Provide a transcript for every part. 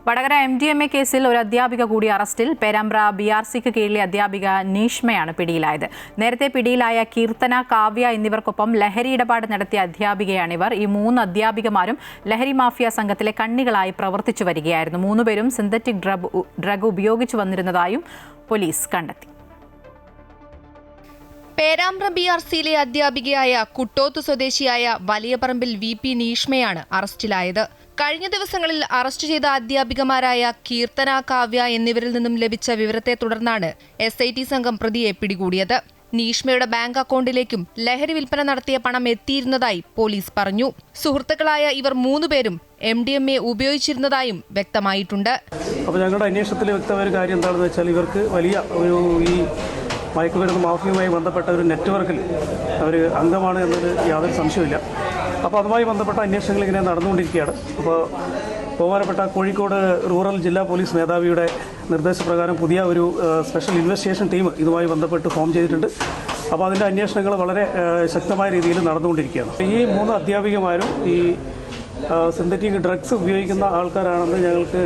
Vadakara MDMA കേസിൽ ഒരു അധ്യാപിക കൂടി അറസ്റ്റിൽ. പേരാമ്പ്ര BRCക്ക് കീഴിലെ അധ്യാപിക നീഷ്മയാണ് പിടിയിലായത്. നേരത്തെ പിടിയിലായ കീർത്തന, കാവ്യ എന്നിവർക്കൊപ്പം ലഹരി ഇടപാട് നടത്തിയ അധ്യാപികയാണിവർ. ഈ 3 അധ്യാപികമാരും ലഹരി മാഫിയ സംഘത്തിലെ കണ്ണികളായി പ്രവർത്തിച്ചു വരികയായിരുന്നു. 3 പേരും സിന്തറ്റിക് ഡ്രഗ് ഉപയോഗിച്ചു വന്നിരുന്നതായും പോലീസ് കണ്ടെത്തി. പേരാമ്പ്ര BRCയിലെ അധ്യാപികയായ കുട്ടോത്ത് സ്വദേശിയായ വലിയപറമ്പിൽ VP നീഷ്മയാണ് അറസ്റ്റിലായത്. കഴിഞ്ഞ ദിവസങ്ങളിൽ അറസ്റ്റ് ചെയ്ത അധ്യാപികമാരായ കീർത്തന, കാവ്യ എന്നിവരിൽ നിന്നും ലഭിച്ച വിവരത്തെ തുടർന്നാണ് SIT സംഘം പ്രതിയെ പിടികൂടിയത്. നീഷ്മയുടെ ബാങ്ക് അക്കൗണ്ടിലേക്കും ലഹരി വിൽപ്പന നടത്തിയ പണം എത്തിയിരുന്നതായി പോലീസ് പറഞ്ഞു. സുഹൃത്തുക്കളായ ഇവർ 3 പേരും MDMA ഉപയോഗിച്ചിരുന്നതായും വ്യക്തമായിട്ടുണ്ട്. അപ്പോൾ ഞങ്ങളുടെ അന്വേഷണത്തിൽ വ്യക്തമായ ഒരു കാര്യം എന്താണെന്ന് വെച്ചാൽ ഇവർക്ക് വലിയ ഈ മയക്കുമരുന്ന് മാഫിയുമായി ബന്ധപ്പെട്ട ഒരു നെറ്റ്വർക്കിൽ അവർ അംഗമാണ് എന്നൊരു യാതൊരു സംശയമില്ല. അപ്പോൾ അതുമായി ബന്ധപ്പെട്ട അന്വേഷണങ്ങൾ ഇങ്ങനെ നടന്നുകൊണ്ടിരിക്കുകയാണ്. അപ്പോൾ ബഹുമാനപ്പെട്ട കോഴിക്കോട് റൂറൽ ജില്ലാ പോലീസ് മേധാവിയുടെ നിർദ്ദേശപ്രകാരം പുതിയ ഒരു സ്പെഷ്യൽ ഇൻവെസ്റ്റിഗേഷൻ ടീം ഇതുമായി ബന്ധപ്പെട്ട് ഫോം ചെയ്തിട്ടുണ്ട്. അപ്പോൾ അതിൻ്റെ അന്വേഷണങ്ങൾ വളരെ ശക്തമായ രീതിയിൽ നടന്നുകൊണ്ടിരിക്കുകയാണ്. ഈ 3 അധ്യാപികമാരും ഈ സിന്തറ്റിക് ഡ്രഗ്സ് ഉപയോഗിക്കുന്ന ആൾക്കാരാണെന്ന് ഞങ്ങൾക്ക്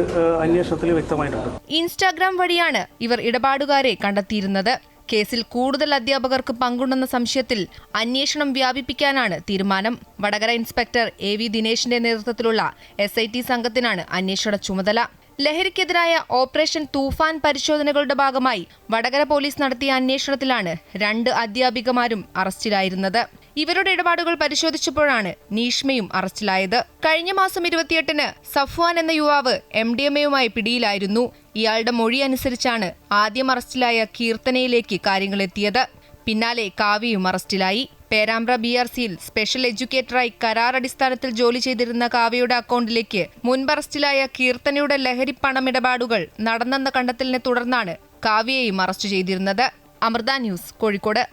അന്വേഷണത്തിൽ വ്യക്തമായിട്ടുണ്ട്. ഇൻസ്റ്റാഗ്രാം വഴിയാണ് ഇവർ ഇടപാടുകാരെ കണ്ടെത്തിയിരുന്നത്. കേസിൽ കൂടുതൽ അധ്യാപകർക്ക് പങ്കുണ്ടെന്ന സംശയത്തിൽ അന്വേഷണം വ്യാപിപ്പിക്കാനാണ് തീരുമാനം. വടകര ഇൻസ്പെക്ടർ AV ദിനേശിന്റെ നേതൃത്വത്തിലുള്ള SIT സംഘത്തിനാണ് അന്വേഷണ ചുമതല. ലഹരിക്കെതിരായ ഓപ്പറേഷൻ തൂഫാൻ പരിശോധനകളുടെ ഭാഗമായി വടകര പോലീസ് നടത്തിയ അന്വേഷണത്തിലാണ് 2 അധ്യാപികമാരും അറസ്റ്റിലായിരുന്നത്. ഇവരുടെ ഇടപാടുകൾ പരിശോധിച്ചപ്പോഴാണ് നീഷ്മയും അറസ്റ്റിലായത്. കഴിഞ്ഞ മാസം 28-ന് സഫ്വാൻ എന്ന യുവാവ് MDMAയുമായി പിടിയിലായിരുന്നു. ഇയാളുടെ മൊഴി അനുസരിച്ചാണ് ആദ്യം അറസ്റ്റിലായ കീർത്തനയിലേക്ക് കാര്യങ്ങൾ എത്തിയത്. പിന്നാലെ കാവ്യയും അറസ്റ്റിലായി. പേരാമ്പ്ര BRCയിൽ സ്പെഷ്യൽ എഡ്യൂക്കേറ്ററായി കരാർ അടിസ്ഥാനത്തിൽ ജോലി ചെയ്തിരുന്ന കാവ്യയുടെ അക്കൗണ്ടിലേക്ക് മുൻപ് അറസ്റ്റിലായ കീർത്തനയുടെ ലഹരി പണമിടപാടുകൾ നടന്നെന്ന കണ്ടെത്തലിനെ തുടർന്നാണ് കാവ്യയെയും അറസ്റ്റ് ചെയ്തിരുന്നത്. അമൃത ന്യൂസ്, കോഴിക്കോട്.